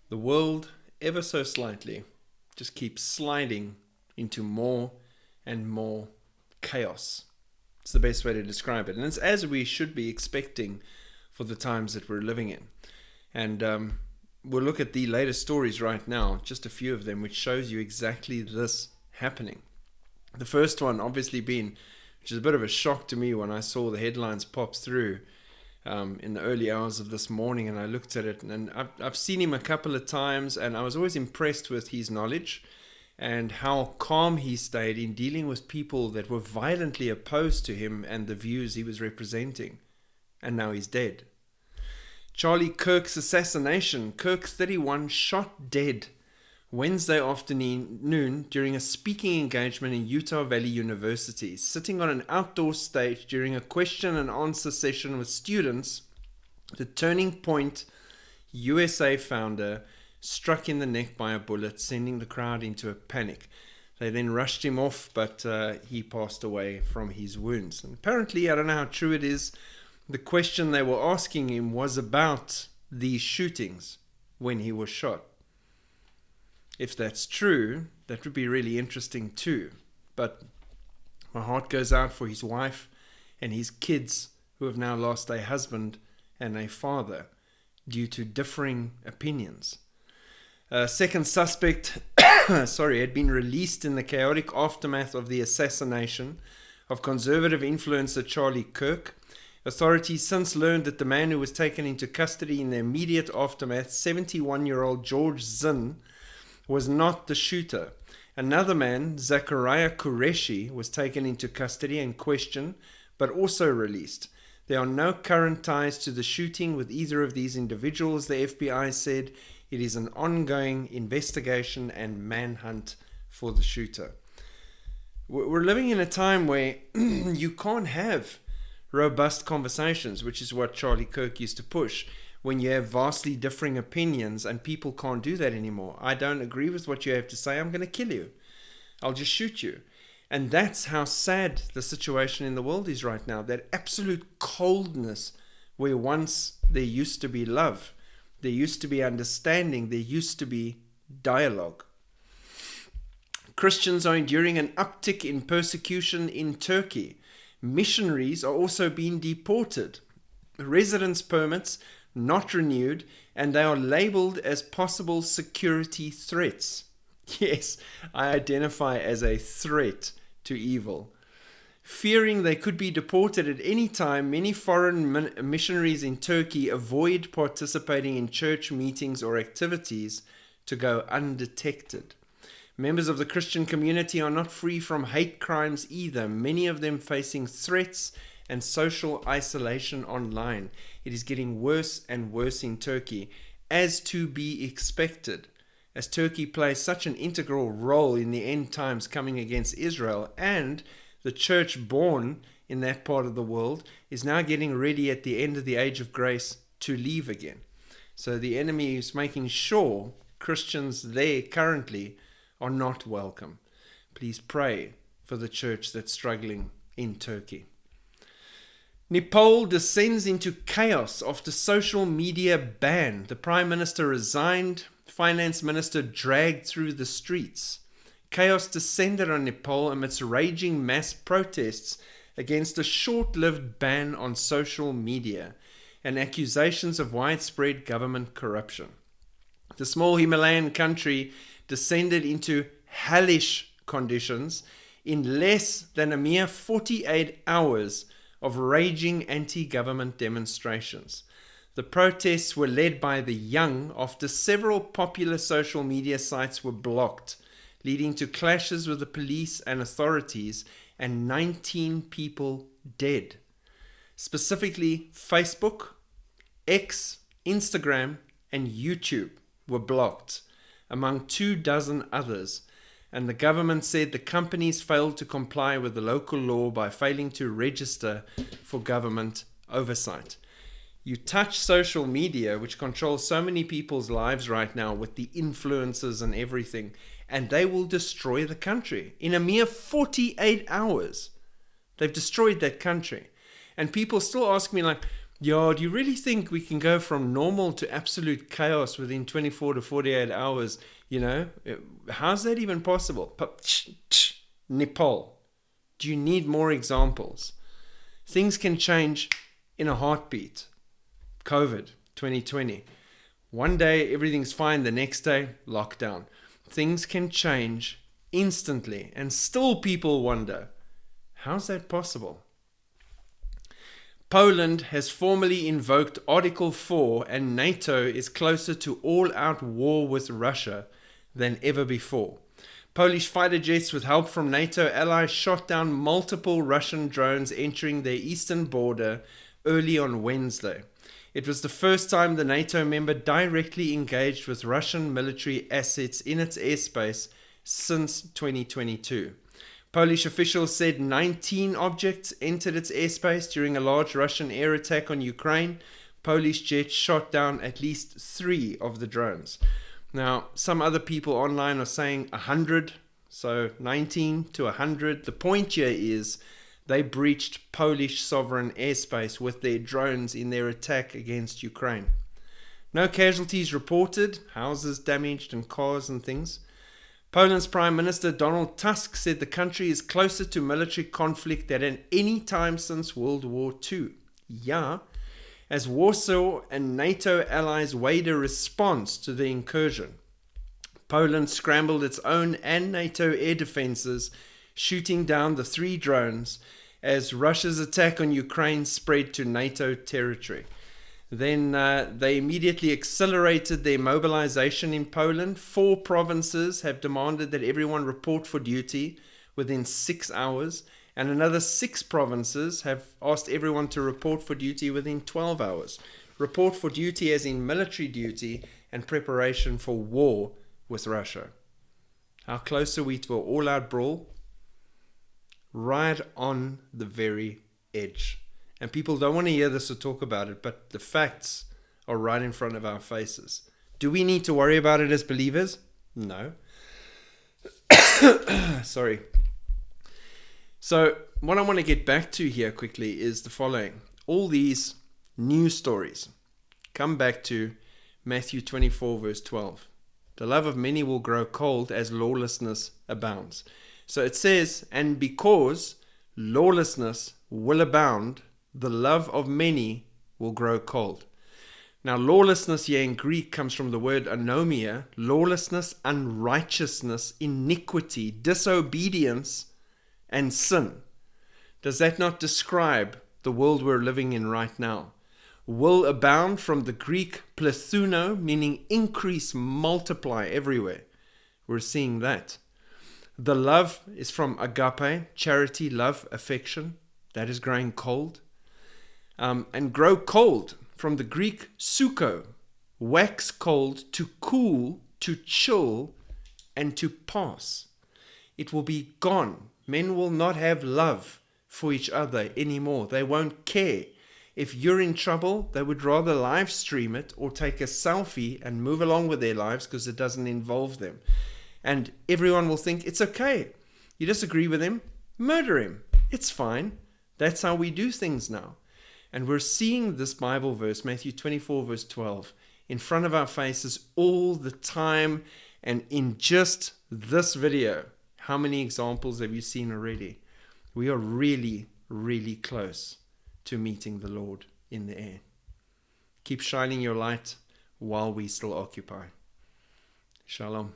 The world, ever so slightly, just keeps sliding into more and more chaos. It's the best way to describe it. And it's as we should be expecting for the times that we're living in. And we'll look at the latest stories right now, just a few of them, which shows you exactly this happening. The first one obviously being, which is a bit of a shock to me when I saw the headlines pop through in the early hours of this morning, and I looked at it, and I've seen him a couple of times, and I was always impressed with his knowledge and how calm he stayed in dealing with people that were violently opposed to him and the views he was representing. And now he's dead. Charlie Kirk's assassination. Kirk, 31, shot dead Wednesday afternoon during a speaking engagement in Utah Valley University, sitting on an outdoor stage during a question and answer session with students. The Turning Point USA founder struck in the neck by a bullet, sending the crowd into a panic. They then rushed him off, but he passed away from his wounds. And apparently, I don't know how true it is, the question they were asking him was about these shootings when he was shot. If that's true, that would be really interesting too. But my heart goes out for his wife and his kids who have now lost a husband and a father due to differing opinions. Second suspect had been released in the chaotic aftermath of the assassination of conservative influencer Charlie Kirk. Authorities since learned that the man who was taken into custody in the immediate aftermath, 71-year-old George Zinn, was not the shooter. Another man, Zachariah Qureshi, was taken into custody and questioned, but also released. There are no current ties to the shooting with either of these individuals, the FBI said. It is an ongoing investigation and manhunt for the shooter. We're living in a time where you can't have robust conversations, which is what Charlie Kirk used to push, when you have vastly differing opinions, and people can't do that anymore. I don't agree with what you have to say, I'm going to kill you. I'll just shoot you. And that's how sad the situation in the world is right now. That absolute coldness where once there used to be love, there used to be understanding, there used to be dialogue. Christians are enduring an uptick in persecution in Turkey. Missionaries are also being deported. Residence permits not renewed, and they are labeled as possible security threats. Yes, I identify as a threat to evil. Fearing they could be deported at any time, many foreign missionaries in Turkey avoid participating in church meetings or activities to go undetected. Members of the Christian community are not free from hate crimes either, many of them facing threats and social isolation online. It is getting worse and worse in Turkey, as to be expected, as Turkey plays such an integral role in the end times coming against Israel, and the church born in that part of the world is now getting ready at the end of the age of grace to leave again. So the enemy is making sure Christians there currently are not welcome. Please pray for the church that's struggling in Turkey. Nepal descends into chaos after social media ban. The Prime Minister resigned, Finance Minister dragged through the streets. Chaos descended on Nepal amidst raging mass protests against a short-lived ban on social media and accusations of widespread government corruption. The small Himalayan country descended into hellish conditions in less than a mere 48 hours of raging anti-government demonstrations. The protests were led by the young after several popular social media sites were blocked, leading to clashes with the police and authorities, and 19 people dead. Specifically, Facebook, X, Instagram, and YouTube were blocked, among 24 others, and the government said the companies failed to comply with the local law by failing to register for government oversight. You touch social media, which controls so many people's lives right now with the influencers and everything, and they will destroy the country. In a mere 48 hours, they've destroyed that country. And people still ask me, like, Yeah, do you really think we can go from normal to absolute chaos within 24 to 48 hours? You know, how's that even possible? Nepal. Do you need more examples? Things can change in a heartbeat. COVID 2020. One day everything's fine, the next day lockdown. Things can change instantly, and still people wonder, how's that possible? Poland has formally invoked Article 4, and NATO is closer to all-out war with Russia than ever before. Polish fighter jets with help from NATO allies shot down multiple Russian drones entering their eastern border early on Wednesday. It was the first time the NATO member directly engaged with Russian military assets in its airspace since 2022. Polish officials said 19 objects entered its airspace during a large Russian air attack on Ukraine. Polish jets shot down at least 3 of the drones. Now, some other people online are saying 100, so 19 to 100. The point here is they breached Polish sovereign airspace with their drones in their attack against Ukraine. No casualties reported, houses damaged and cars and things. Poland's Prime Minister Donald Tusk said the country is closer to military conflict than at any time since World War II. Yeah, as Warsaw and NATO allies weighed a response to the incursion. Poland scrambled its own and NATO air defenses, shooting down the 3 drones as Russia's attack on Ukraine spread to NATO territory. Then they immediately accelerated their mobilization in Poland. 4 provinces have demanded that everyone report for duty within 6 hours, and another 6 provinces have asked everyone to report for duty within 12 hours. Report for duty as in military duty and preparation for war with Russia. How close are we to an all-out brawl? Right on the very edge. And people don't want to hear this or talk about it, but the facts are right in front of our faces. Do we need to worry about it as believers? No. Sorry. So what I want to get back to here quickly is the following. All these news stories come back to Matthew 24 verse 12. The love of many will grow cold as lawlessness abounds. So it says, and because lawlessness will abound, the love of many will grow cold. Now, lawlessness here in Greek comes from the word anomia, lawlessness, unrighteousness, iniquity, disobedience, and sin. Does that not describe the world we're living in right now? Will abound from the Greek plethuno, meaning increase, multiply everywhere. We're seeing that. The love is from agape, charity, love, affection. That is growing cold. And grow cold from the Greek suko, wax cold, to cool, to chill, and to pass. It will be gone. Men will not have love for each other anymore. They won't care. If you're in trouble, they would rather live stream it or take a selfie and move along with their lives because it doesn't involve them. And everyone will think it's okay. You disagree with him? Murder him. It's fine. That's how we do things now. And we're seeing this Bible verse, Matthew 24 verse 12, in front of our faces all the time. And in just this video, how many examples have you seen already? We are really, really close to meeting the Lord in the air. Keep shining your light while we still occupy. Shalom.